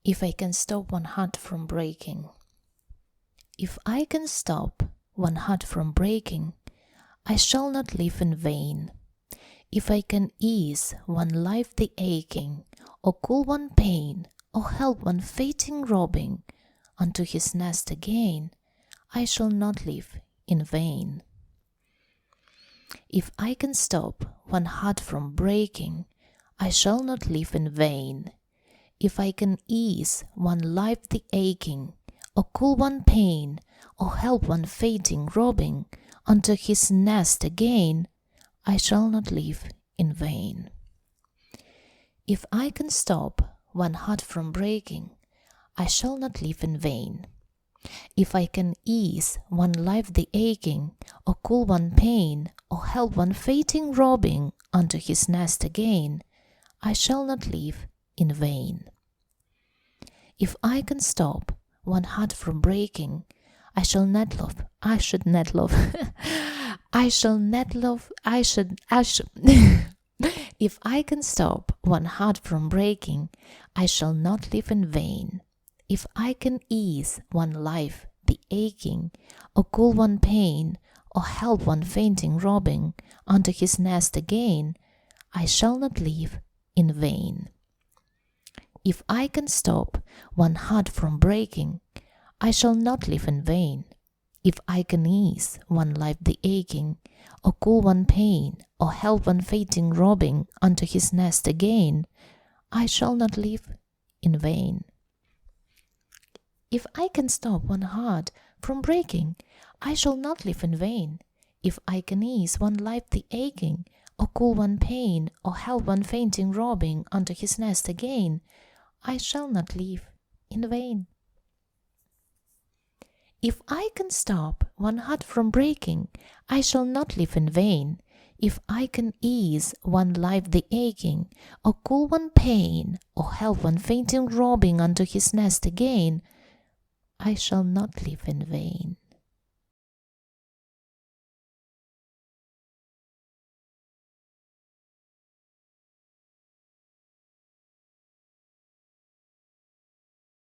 If I can stop one heart from breaking. If I can stop one heart from breaking, I shall not live in vain. If I can ease one life the aching, or cool one pain, or help one fainting robbing unto his nest again, I shall not live in vain. If I can stop one heart from breaking, I shall not live in vain. If I can ease one life the aching, or cool one pain, or help one fainting robbing unto his nest again, I shall not live in vain. If I can stop one heart from breaking, I shall not live in vain. If I can ease one life the aching, or cool one pain, or help one fainting robbing unto his nest again, I shall not live in vain. If I can stop one heart from breaking, I shall not love. If I can stop one heart from breaking, I shall not live in vain. If I can ease one life the aching, or cool one pain, or help one fainting robbing unto his nest again, I shall not live in vain. If I can stop one heart from breaking, I shall not live in vain. If I can ease one life the aching, or cool one pain, or help one fainting robbing unto his nest again, I shall not live in vain. If I can stop one heart from breaking, I shall not live in vain. If I can ease one life the aching, or cool one pain, or help one fainting robbing unto his nest again, I shall not live in vain. If I can stop one heart from breaking, I shall not live in vain. If I can ease one life the aching, or cool one pain, or help one fainting robbing unto his nest again, I shall not live in vain.